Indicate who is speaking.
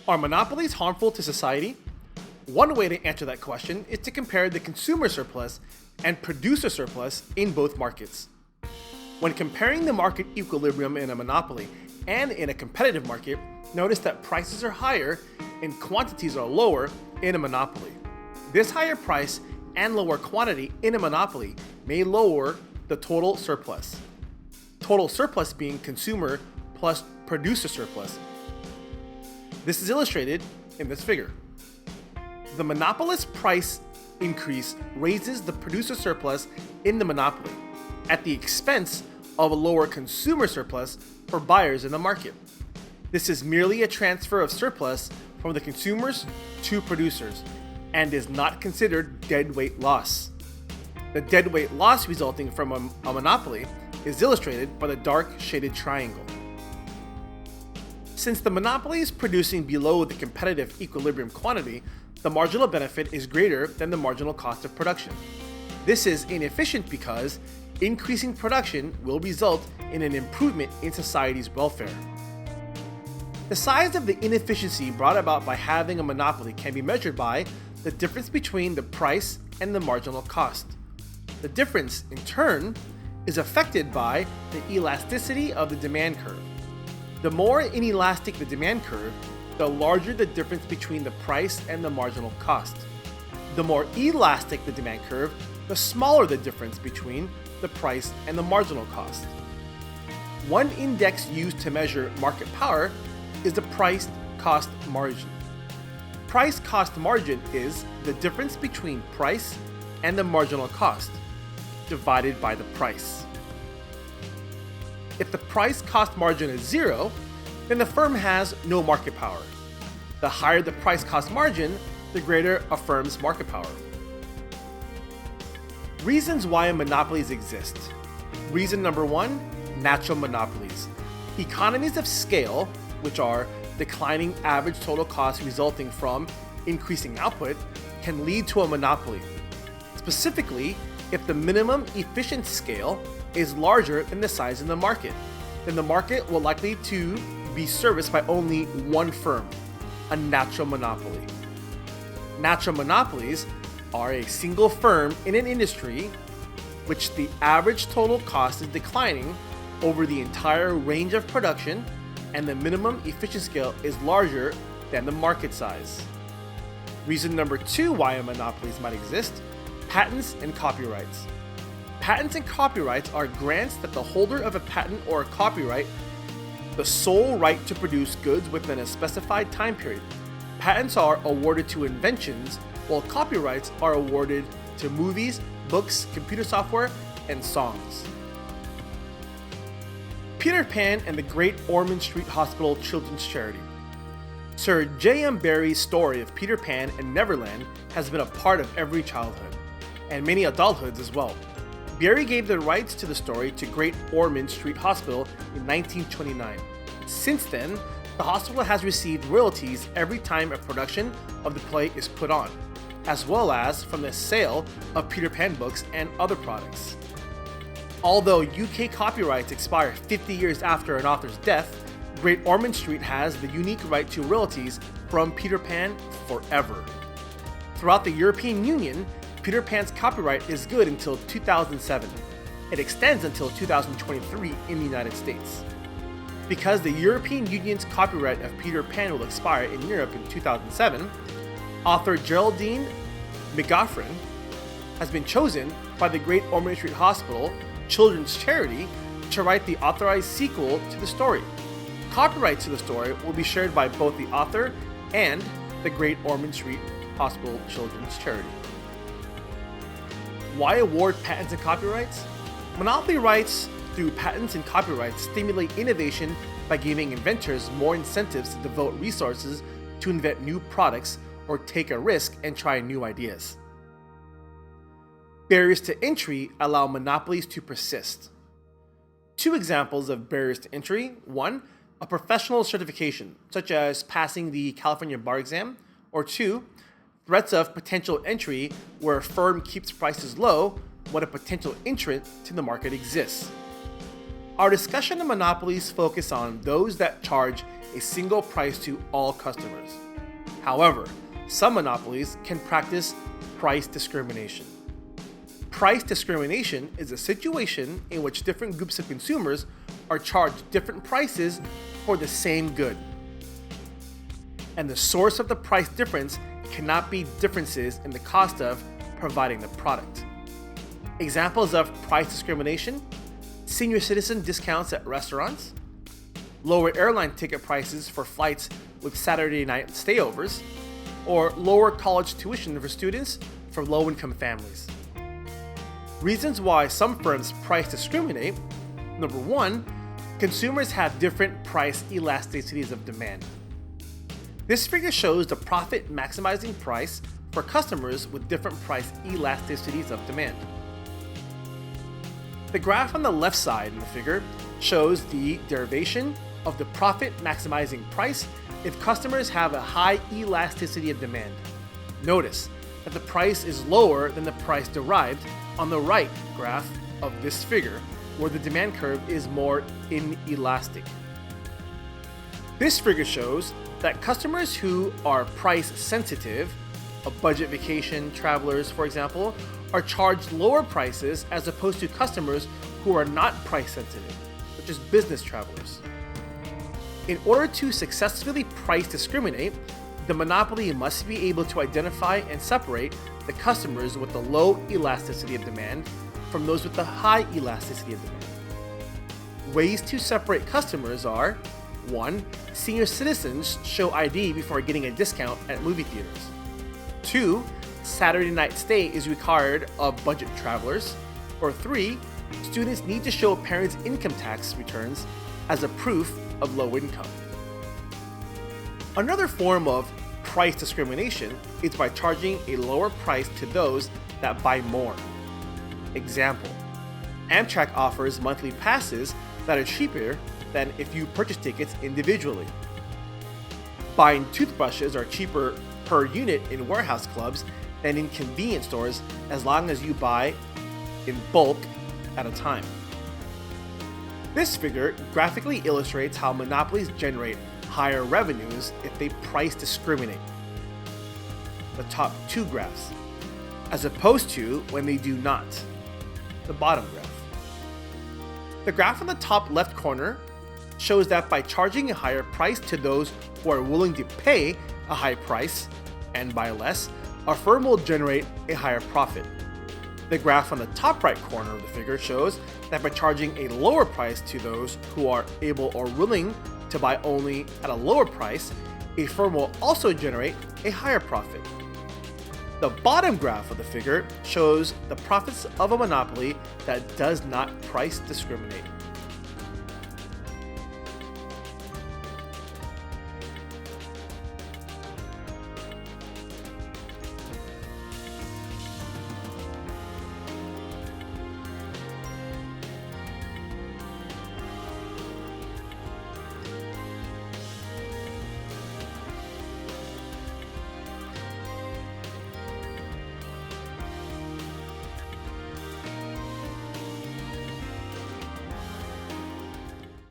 Speaker 1: Are monopolies harmful to society? One way to answer that question is to compare the consumer surplus and producer surplus in both markets. When comparing the market equilibrium in a monopoly and in a competitive market, notice that prices are higher and quantities are lower in a monopoly. This higher price and lower quantity in a monopoly may lower the total surplus. Total surplus being consumer plus producer surplus. This is illustrated in this figure. The monopolist price increase raises the producer surplus in the monopoly at the expense of a lower consumer surplus for buyers in the market. This is merely a transfer of surplus from the consumers to producers and is not considered deadweight loss. The deadweight loss resulting from a monopoly is illustrated by the dark shaded triangle. Since the monopoly is producing below the competitive equilibrium quantity, the marginal benefit is greater than the marginal cost of production. This is inefficient because increasing production will result in an improvement in society's welfare. The size of the inefficiency brought about by having a monopoly can be measured by the difference between the price and the marginal cost. The difference, in turn, is affected by the elasticity of the demand curve. The more inelastic the demand curve, the larger the difference between the price and the marginal cost. The more elastic the demand curve, the smaller the difference between the price and the marginal cost. One index used to measure market power is the price-cost margin. Price-cost margin is the difference between price and the marginal cost divided by the price. If the price-cost margin is 0, then the firm has no market power. The higher the price-cost margin, the greater a firm's market power. Reasons why monopolies exist. Reason number 1, natural monopolies. Economies of scale, which are declining average total cost resulting from increasing output, can lead to a monopoly. Specifically, if the minimum efficient scale is larger than the size in the market, then the market will likely to be serviced by only one firm, a natural monopoly. Natural monopolies are a single firm in an industry which the average total cost is declining over the entire range of production and the minimum efficient scale is larger than the market size. Reason number 2 why monopolies might exist: patents and copyrights. Patents and copyrights are grants that the holder of a patent or a copyright the sole right to produce goods within a specified time period. Patents are awarded to inventions, while copyrights are awarded to movies, books, computer software, and songs. Peter Pan and the Great Ormond Street Hospital Children's Charity. Sir J.M. Barrie's story of Peter Pan and Neverland has been a part of every childhood, and many adulthoods as well. Barrie gave the rights to the story to Great Ormond Street Hospital in 1929. Since then, the hospital has received royalties every time a production of the play is put on, as well as from the sale of Peter Pan books and other products. Although UK copyrights expire 50 years after an author's death, Great Ormond Street has the unique right to royalties from Peter Pan forever. Throughout the European Union, Peter Pan's copyright is good until 2007. It extends until 2023 in the United States. Because the European Union's copyright of Peter Pan will expire in Europe in 2007, author Geraldine McGoffrin has been chosen by the Great Ormond Street Hospital Children's Charity to write the authorized sequel to the story. Copyright to the story will be shared by both the author and the Great Ormond Street Hospital Children's Charity. Why award patents and copyrights? Monopoly rights through patents and copyrights stimulate innovation by giving inventors more incentives to devote resources to invent new products or take a risk and try new ideas. Barriers to entry allow monopolies to persist. Two examples of barriers to entry: 1, a professional certification, such as passing the California bar exam, or 2, threats of potential entry where a firm keeps prices low when a potential entrant to the market exists. Our discussion of monopolies focus on those that charge a single price to all customers. However, some monopolies can practice price discrimination. Price discrimination is a situation in which different groups of consumers are charged different prices for the same good. And the source of the price difference cannot be differences in the cost of providing the product. Examples of price discrimination: senior citizen discounts at restaurants, lower airline ticket prices for flights with Saturday night stayovers, or lower college tuition for students from low-income families. Reasons why some firms price discriminate: number one, consumers have different price elasticities of demand. This figure shows the profit maximizing price for customers with different price elasticities of demand. The graph on the left side in the figure shows the derivation of the profit maximizing price if customers have a high elasticity of demand. Notice that the price is lower than the price derived on the right graph of this figure, where the demand curve is more inelastic. This figure shows that customers who are price sensitive, a budget vacation travelers for example, are charged lower prices as opposed to customers who are not price sensitive, such as business travelers. In order to successfully price discriminate, the monopoly must be able to identify and separate the customers with the low elasticity of demand from those with the high elasticity of demand. Ways to separate customers are: 1. Senior citizens show ID before getting a discount at movie theaters. 2. Saturday night stay is required of budget travelers. Or 3. Students need to show parents' income tax returns as a proof of low income. Another form of price discrimination is by charging a lower price to those that buy more. Example: Amtrak offers monthly passes that are cheaper than if you purchase tickets individually. Buying toothbrushes are cheaper per unit in warehouse clubs than in convenience stores as long as you buy in bulk at a time. This figure graphically illustrates how monopolies generate higher revenues if they price discriminate. The top two graphs, as opposed to when they do not. The bottom graph. The graph on the top left corner shows that by charging a higher price to those who are willing to pay a high price and buy less, a firm will generate a higher profit. The graph on the top right corner of the figure shows that by charging a lower price to those who are able or willing to buy only at a lower price, a firm will also generate a higher profit. The bottom graph of the figure shows the profits of a monopoly that does not price discriminate.